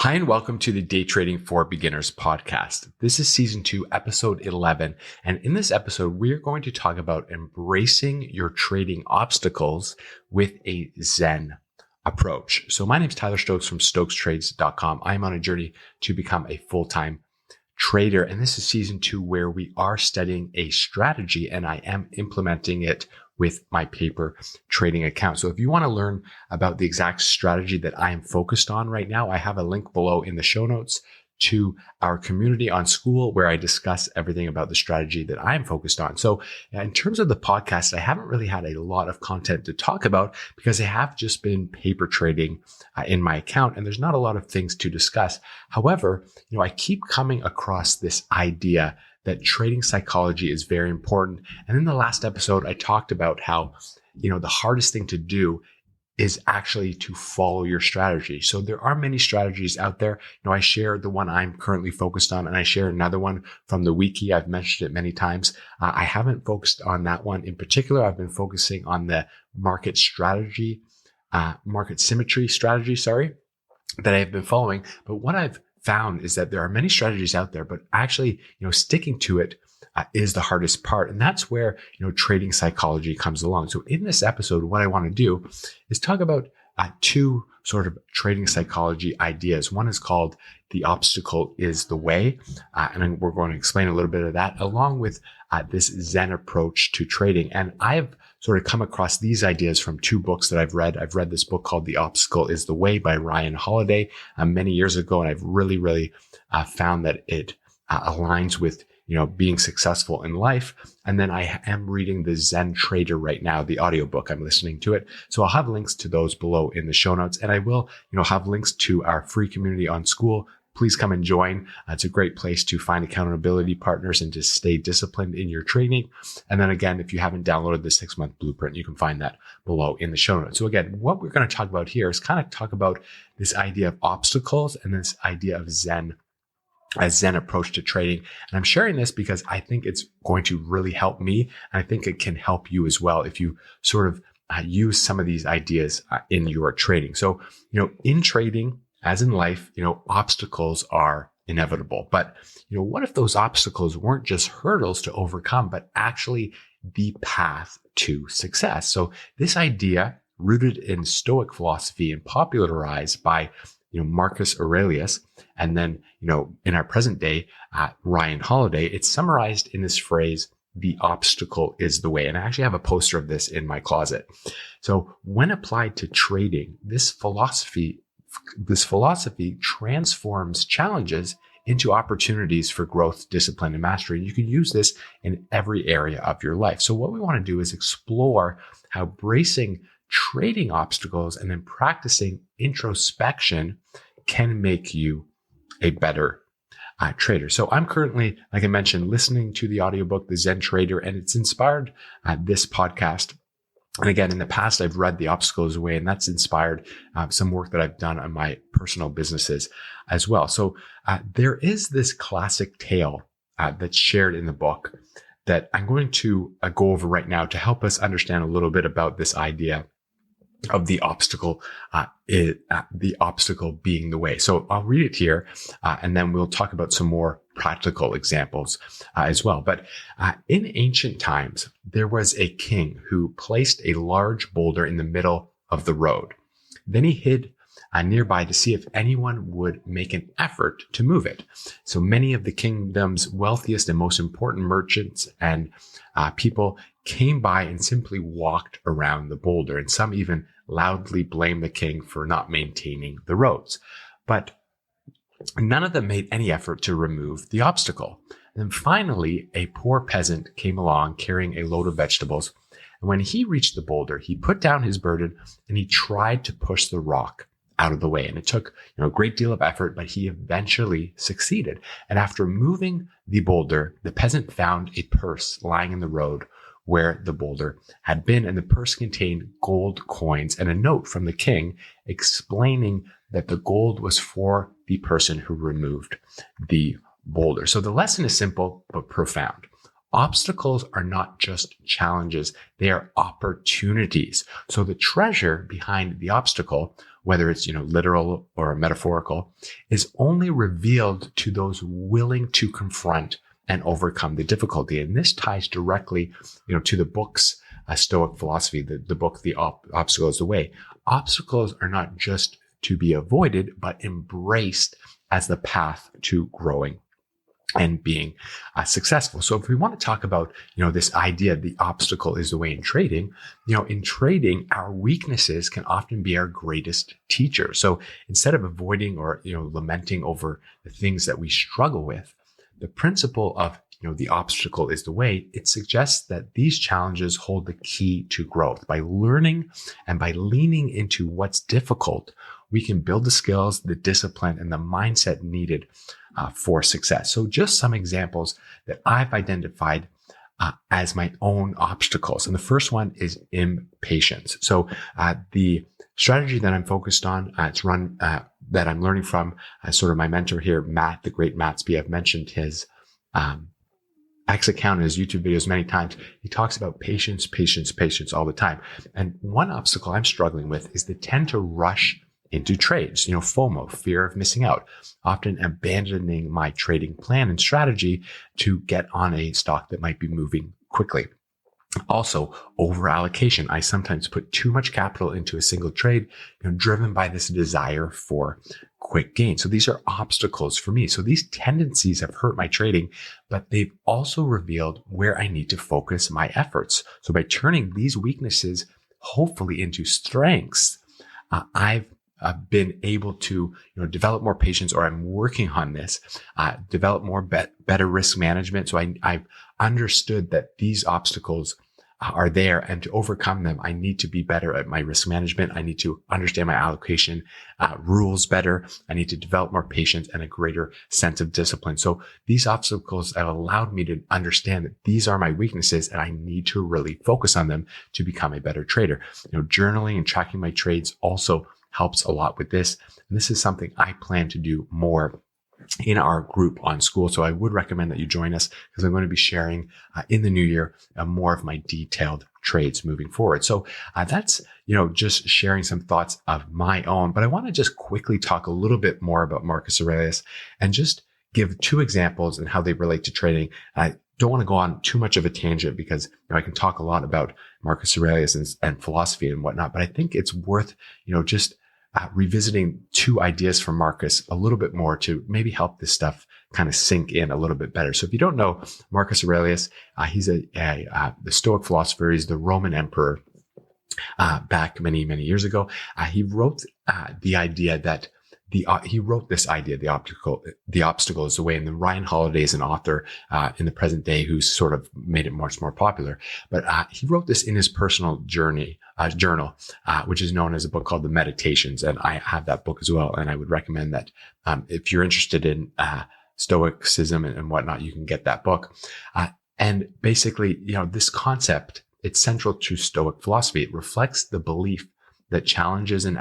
Hi, and welcome to the Day Trading for Beginners podcast. This is season 2, episode 11. And in this episode, we are going to talk about embracing your trading obstacles with a Zen approach. So my name is Tyler Stokes from StokesTrades.com. I'm on a journey to become a full-time trader. And this is season 2, where we are studying a strategy and I am implementing it with my paper trading account. So if you want to learn about the exact strategy that I am focused on right now, I have a link below in the show notes to our community on Skool, where I discuss everything about the strategy that I'm focused on. So in terms of the podcast, I haven't really had a lot of content to talk about because I have just been paper trading in my account, and there's not a lot of things to discuss. However, I keep coming across this idea that trading psychology is very important. And in the last episode, I talked about how, the hardest thing to do is actually to follow your strategy. So there are many strategies out there. I share the one I'm currently focused on, and I share another one from the wiki. I've mentioned it many times. I haven't focused on that one in particular. I've been focusing on the market symmetry strategy, that I've been following. But what I've found is that there are many strategies out there, but actually, sticking to it is the hardest part. And that's where, trading psychology comes along. So in this episode, what I want to do is talk about two sort of trading psychology ideas. One is called the obstacle is the way. And we're going to explain a little bit of that along with this Zen approach to trading. And I've sort of come across these ideas from two books that I've read. I've read this book called The Obstacle is the Way by Ryan Holiday many years ago. And I've really found that it aligns with, being successful in life. And then I am reading the Zen Trader right now, the audiobook. I'm listening to it. So I'll have links to those below in the show notes. And I will, have links to our free community on Skool. Please come and join. It's a great place to find accountability partners and to stay disciplined in your trading. And then again, if you haven't downloaded the 6-month blueprint, you can find that below in the show notes. So again, what we're going to talk about here is kind of talk about this idea of obstacles and this idea of a Zen approach to trading. And I'm sharing this because I think it's going to really help me. And I think it can help you as well if you sort of use some of these ideas in your trading. So, in trading, as in life, obstacles are inevitable. But, what if those obstacles weren't just hurdles to overcome, but actually the path to success? So this idea, rooted in Stoic philosophy and popularized by Marcus Aurelius, and then, in our present day, Ryan Holiday, it's summarized in this phrase, the obstacle is the way. And I actually have a poster of this in my closet. So when applied to trading, this philosophy transforms challenges into opportunities for growth, discipline, and mastery. And you can use this in every area of your life. So what we want to do is explore how bracing trading obstacles and then practicing introspection can make you a better trader. So I'm currently, like I mentioned, listening to the audiobook, The Zen Trader, and it's inspired this podcast. And again, in the past, I've read The Obstacle is the Way, and that's inspired some work that I've done on my personal businesses as well. So there is this classic tale that's shared in the book that I'm going to go over right now to help us understand a little bit about this idea of the obstacle being the way. So I'll read it here, and then we'll talk about some more practical examples as well. But in ancient times, there was a king who placed a large boulder in the middle of the road. Then he hid nearby to see if anyone would make an effort to move it. So many of the kingdom's wealthiest and most important merchants and people came by and simply walked around the boulder. And some even loudly blamed the king for not maintaining the roads. But none of them made any effort to remove the obstacle. And then finally, a poor peasant came along carrying a load of vegetables. And when he reached the boulder, he put down his burden and he tried to push the rock out of the way. And it took a great deal of effort, but he eventually succeeded. And after moving the boulder, the peasant found a purse lying in the road where the boulder had been. And the purse contained gold coins and a note from the king explaining that the gold was for the person who removed the boulder. So the lesson is simple but profound. Obstacles are not just challenges, they are opportunities. So the treasure behind the obstacle whether it's, literal or metaphorical, is only revealed to those willing to confront and overcome the difficulty. And this ties directly, to the book's Stoic philosophy, the book, The Obstacle is the Way. Obstacles are not just to be avoided, but embraced as the path to growing and being successful. So if we want to talk about, this idea, the obstacle is the way in trading, our weaknesses can often be our greatest teacher. So instead of avoiding or, lamenting over the things that we struggle with, the principle of, the obstacle is the way, it suggests that these challenges hold the key to growth. By learning and by leaning into what's difficult, we can build the skills, the discipline, and the mindset needed for success. So just some examples that I've identified as my own obstacles. And the first one is impatience. So the strategy that I'm focused on, it's run that I'm learning from sort of my mentor here, Matt, the great Matt Spee. I've mentioned his X account in his YouTube videos many times. He talks about patience all the time. And one obstacle I'm struggling with is the tend to rush into trades, FOMO, fear of missing out, often abandoning my trading plan and strategy to get on a stock that might be moving quickly. Also, over allocation. I sometimes put too much capital into a single trade, driven by this desire for quick gain. So these are obstacles for me. So these tendencies have hurt my trading, but they've also revealed where I need to focus my efforts. So by turning these weaknesses, hopefully into strengths, I've been able to, develop more patience, or I'm working on this, develop more better risk management. So I've understood that these obstacles are there, and to overcome them, I need to be better at my risk management. I need to understand my allocation rules better. I need to develop more patience and a greater sense of discipline. So these obstacles have allowed me to understand that these are my weaknesses, and I need to really focus on them to become a better trader. Journaling and tracking my trades also helps a lot with this. And this is something I plan to do more in our group on Skool. So I would recommend that you join us, because I'm going to be sharing in the new year more of my detailed trades moving forward. So that's, just sharing some thoughts of my own. But I want to just quickly talk a little bit more about Marcus Aurelius and just give two examples and how they relate to trading. I don't want to go on too much of a tangent, because I can talk a lot about Marcus Aurelius and philosophy and whatnot, but I think it's worth, just revisiting two ideas from Marcus a little bit more to maybe help this stuff kind of sink in a little bit better. So if you don't know Marcus Aurelius, he's the Stoic philosopher. He's the Roman emperor back many, many years ago. He wrote the idea that the obstacle is the way. And then Ryan Holiday is an author in the present day who's sort of made it much more popular. But he wrote this in his personal journal, which is known as a book called The Meditations. And I have that book as well. And I would recommend that if you're interested in Stoicism and whatnot, you can get that book. And basically, this concept, it's central to Stoic philosophy. It reflects the belief that challenges and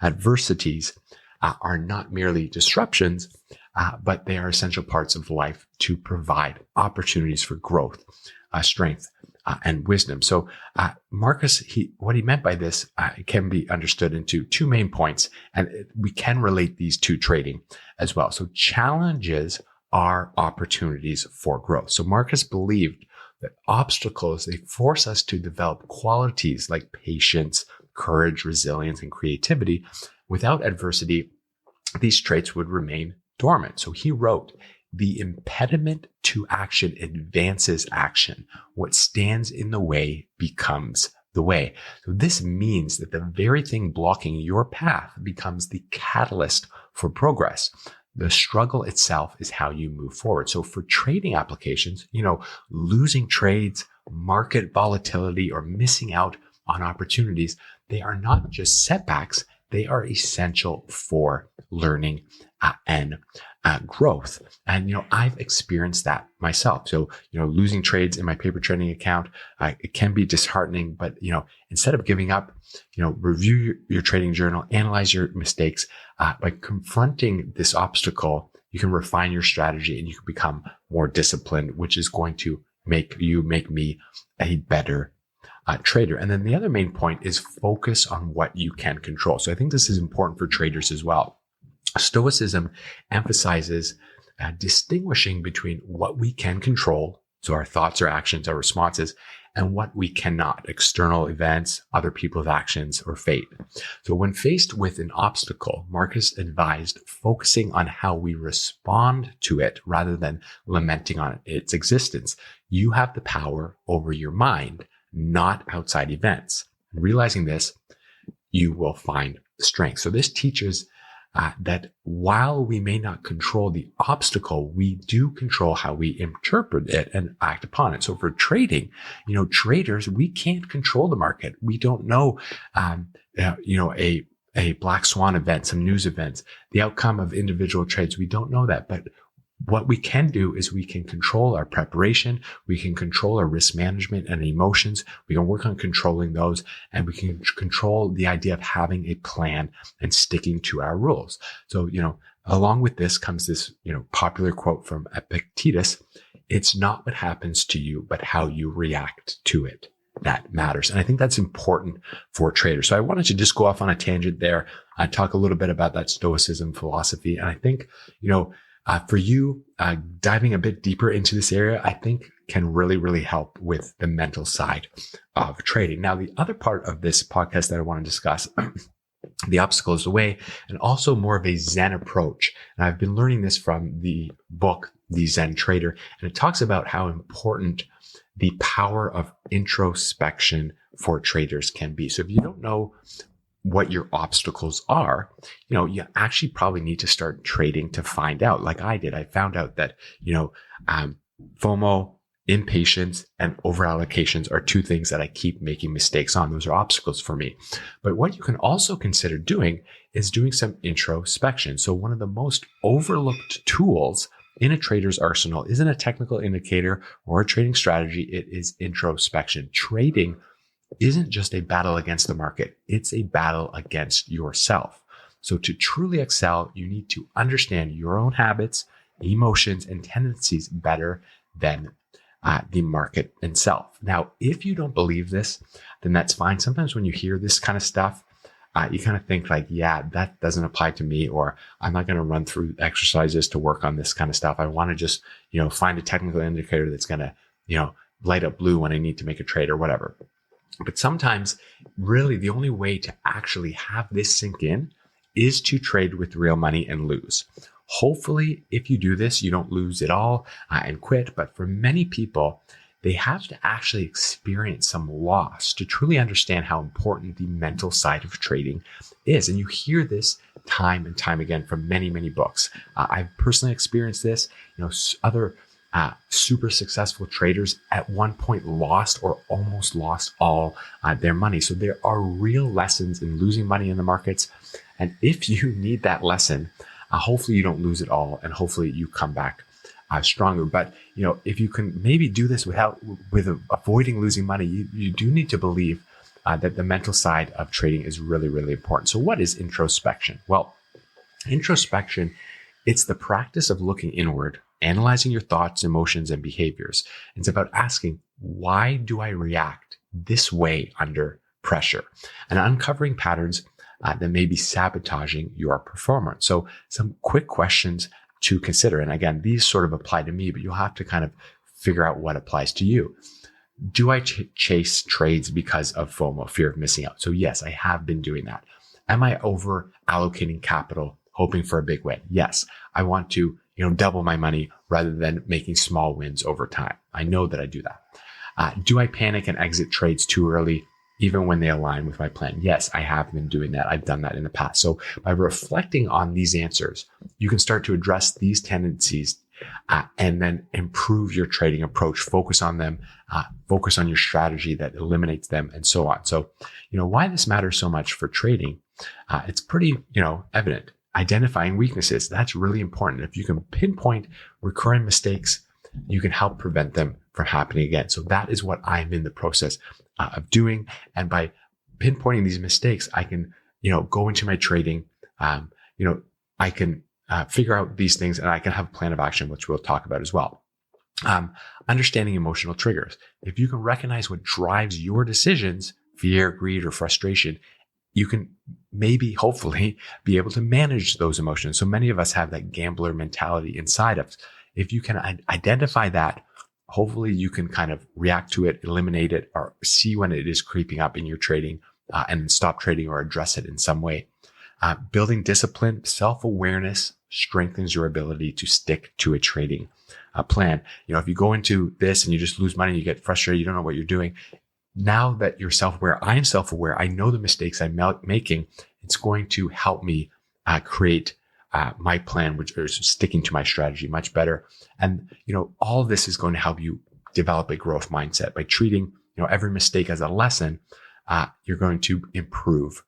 adversities are not merely disruptions, but they are essential parts of life to provide opportunities for growth, strength, and wisdom. So Marcus, what he meant by this can be understood into two main points, and we can relate these to trading as well. So challenges are opportunities for growth. So Marcus believed that obstacles, they force us to develop qualities like patience, courage, resilience, and creativity. Without adversity, these traits would remain dormant. So he wrote, "The impediment to action advances action. What stands in the way becomes the way." So this means that the very thing blocking your path becomes the catalyst for progress. The struggle itself is how you move forward. So for trading applications, losing trades, market volatility, or missing out on opportunities, they are not just setbacks. They are essential for learning and growth. And, I've experienced that myself. So, losing trades in my paper trading account, it can be disheartening, but, instead of giving up, review your trading journal, analyze your mistakes. By confronting this obstacle, you can refine your strategy and you can become more disciplined, which is going to make me a better trader. And then the other main point is focus on what you can control. So I think this is important for traders as well. Stoicism emphasizes distinguishing between what we can control, so our thoughts, our actions, our responses, and what we cannot, external events, other people's actions, or fate. So when faced with an obstacle, Marcus advised focusing on how we respond to it rather than lamenting on its existence. You have the power over your mind, not outside events. Realizing this, you will find strength. So this teaches that while we may not control the obstacle, we do control how we interpret it and act upon it. So for trading, traders, we can't control the market. We don't know, a black swan event, some news events, the outcome of individual trades. We don't know that, but what we can do is we can control our preparation. We can control our risk management and emotions. We can work on controlling those, and we can control the idea of having a plan and sticking to our rules. So, along with this comes this, popular quote from Epictetus: "It's not what happens to you, but how you react to it that matters." And I think that's important for traders. So I wanted to just go off on a tangent there, talk a little bit about that Stoicism philosophy. And I think, for you, diving a bit deeper into this area, I think can really, really help with the mental side of trading. Now, the other part of this podcast that I want to discuss, the obstacle is the way, and also more of a Zen approach. And I've been learning this from the book, The Zen Trader, and it talks about how important the power of introspection for traders can be. So if you don't know what your obstacles are, you actually probably need to start trading to find out. Like I did, I found out that, FOMO, impatience, and over allocations are two things that I keep making mistakes on. Those are obstacles for me. But what you can also consider doing is doing some introspection. So one of the most overlooked tools in a trader's arsenal isn't a technical indicator or a trading strategy. It is introspection. Trading isn't just a battle against the market. It's a battle against yourself. So to truly excel, you need to understand your own habits, emotions, and tendencies better than the market itself. Now, if you don't believe this, then that's fine. Sometimes when you hear this kind of stuff, you kind of think like, yeah, that doesn't apply to me, or I'm not going to run through exercises to work on this kind of stuff. I want to just, find a technical indicator that's going to, light up blue when I need to make a trade or whatever. But sometimes really the only way to actually have this sink in is to trade with real money and lose. Hopefully, if you do this, you don't lose it all and quit. But for many people, they have to actually experience some loss to truly understand how important the mental side of trading is. And you hear this time and time again from many, many books. I've personally experienced this. Other super successful traders at one point lost or almost lost all their money. So there are real lessons in losing money in the markets. And if you need that lesson, hopefully you don't lose it all, and hopefully you come back stronger. But if you can maybe do this with avoiding losing money, you do need to believe that the mental side of trading is really, really important. So what is introspection? Well, introspection, it's the practice of looking inward, analyzing your thoughts, emotions, and behaviors. It's about asking, why do I react this way under pressure? And uncovering patterns that may be sabotaging your performance. So some quick questions to consider. And again, these sort of apply to me, but you'll have to kind of figure out what applies to you. Do I chase trades because of FOMO, fear of missing out? So yes, I have been doing that. Am I over allocating capital, hoping for a big win? Yes, I want to double my money rather than making small wins over time. I know that I do that. Do I panic and exit trades too early, even when they align with my plan? Yes, I have been doing that. I've done that in the past. So by reflecting on these answers, you can start to address these tendencies and then improve your trading approach. Focus on them, focus on your strategy that eliminates them, and so on. So, why this matters so much for trading, it's pretty, evident. Identifying weaknesses, that's really important. If you can pinpoint recurring mistakes, you can help prevent them from happening again. So that is what I'm in the process of doing. And by pinpointing these mistakes, I can, go into my trading, I can figure out these things, and I can have a plan of action, which we'll talk about as well. Understanding emotional triggers. If you can recognize what drives your decisions, fear, greed, or frustration, you can maybe, hopefully, be able to manage those emotions. So many of us have that gambler mentality inside of us. If you can identify that, hopefully you can kind of react to it, eliminate it, or see when it is creeping up in your trading and stop trading or address it in some way. Building discipline, self-awareness strengthens your ability to stick to a trading plan. If you go into this and you just lose money, you get frustrated, you don't know what you're doing. Now that you're self-aware, I'm self-aware, I know the mistakes I'm making. It's going to help me create my plan, which is sticking to my strategy much better. And, all of this is going to help you develop a growth mindset by treating, every mistake as a lesson. You're going to improve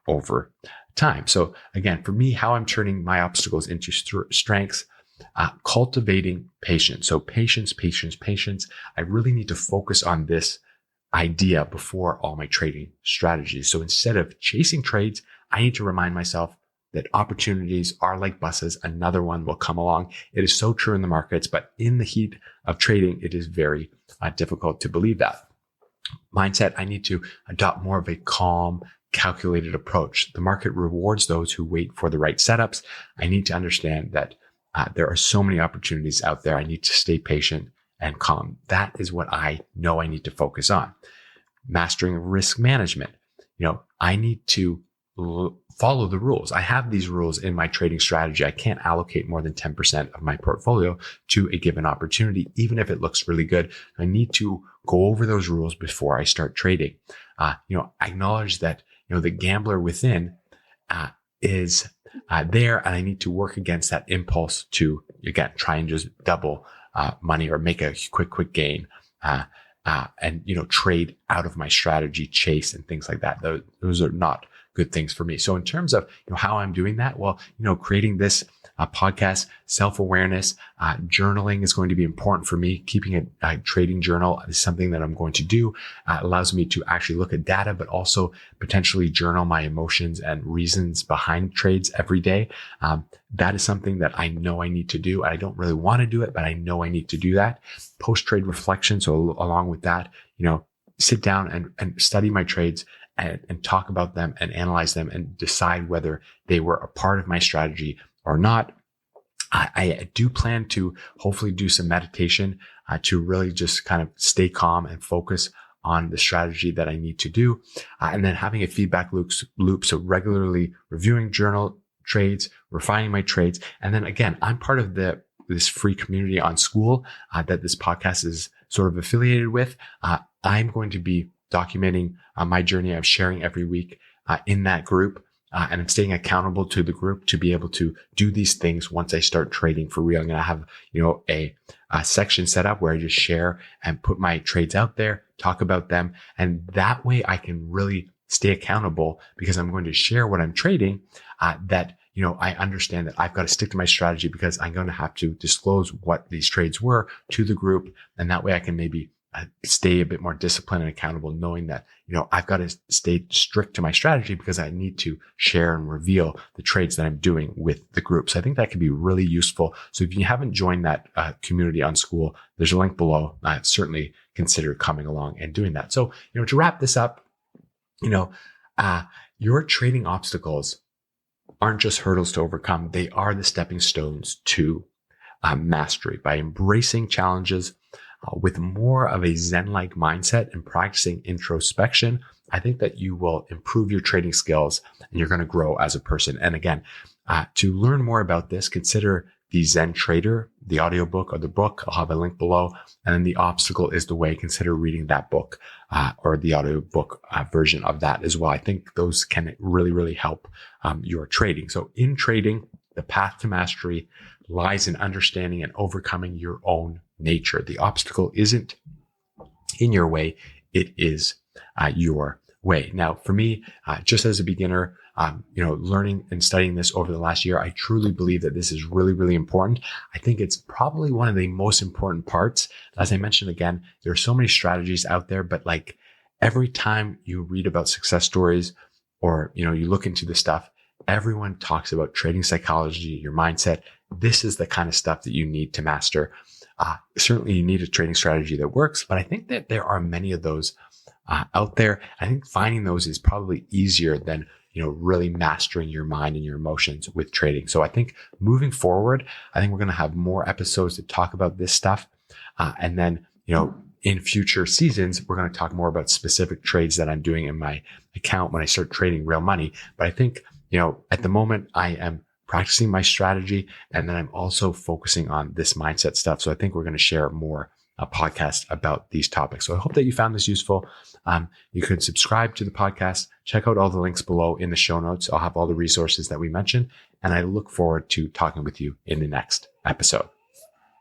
over time. So again, for me, how I'm turning my obstacles into strengths, cultivating patience. So patience. I really need to focus on this idea before all my trading strategies. So instead of chasing trades, I need to remind myself that opportunities are like buses. Another one will come along. It is so true in the markets, but in the heat of trading, it is very difficult to believe that. Mindset, I need to adopt more of a calm, calculated approach. The market rewards those who wait for the right setups. I need to understand that there are so many opportunities out there. I need to stay patient and calm. That is what I know I need to focus on. Mastering risk management. I need to follow the rules. I have these rules in my trading strategy. I can't allocate more than 10% of my portfolio to a given opportunity, even if it looks really good. I need to go over those rules before I start trading. Acknowledge that, the gambler within is there, and I need to work against that impulse to, again, try and just double money or make a quick gain, and, trade out of my strategy, chase and things like that. Those are not good things for me. So in terms of how I'm doing that, well, creating this podcast, self-awareness, journaling is going to be important for me. Keeping a trading journal is something that I'm going to do. It allows me to actually look at data, but also potentially journal my emotions and reasons behind trades every day. That is something that I know I need to do. I don't really want to do it, but I know I need to do that. Post-trade reflection. So along with that, sit down and study my trades and talk about them and analyze them and decide whether they were a part of my strategy or not. I do plan to hopefully do some meditation to really just kind of stay calm and focus on the strategy that I need to do. And then having a feedback loop. So regularly reviewing journal trades, refining my trades. And then again, I'm part of this free community on Skool that this podcast is sort of affiliated with. I'm going to be documenting my journey. I'm sharing every week in that group. And I'm staying accountable to the group to be able to do these things once I start trading for real. I'm going to have, a section set up where I just share and put my trades out there, talk about them. And that way I can really stay accountable because I'm going to share what I'm trading, that, I understand that I've got to stick to my strategy because I'm going to have to disclose what these trades were to the group. And that way I can maybe stay a bit more disciplined and accountable, knowing that, I've got to stay strict to my strategy because I need to share and reveal the trades that I'm doing with the group. So I think that could be really useful. So if you haven't joined that community on Skool, there's a link below. Certainly consider coming along and doing that. So, to wrap this up, your trading obstacles aren't just hurdles to overcome. They are the stepping stones to mastery. By embracing challenges with more of a Zen-like mindset and practicing introspection, I think that you will improve your trading skills and you're going to grow as a person. And again, to learn more about this, consider the Zen Trader, the audiobook or the book. I'll have a link below. And then The Obstacle is the Way. Consider reading that book or the audiobook version of that as well. I think those can really, really help your trading. So in trading, the path to mastery lies in understanding and overcoming your own nature. The obstacle isn't in your way. It is your way. Now, for me, just as a beginner, learning and studying this over the last year, I truly believe that this is really, really important. I think it's probably one of the most important parts. As I mentioned again, there are so many strategies out there, but like every time you read about success stories or, you look into the stuff, everyone talks about trading psychology, your mindset. This is the kind of stuff that you need to master. Certainly you need a trading strategy that works, but I think that there are many of those out there. I think finding those is probably easier than, really mastering your mind and your emotions with trading. So I think moving forward, I think we're going to have more episodes to talk about this stuff. And then, in future seasons, we're going to talk more about specific trades that I'm doing in my account when I start trading real money. But I think, at the moment I am practicing my strategy, and then I'm also focusing on this mindset stuff. So I think we're going to share more podcast about these topics. So I hope that you found this useful. You can subscribe to the podcast, check out all the links below in the show notes. I'll have all the resources that we mentioned, and I look forward to talking with you in the next episode.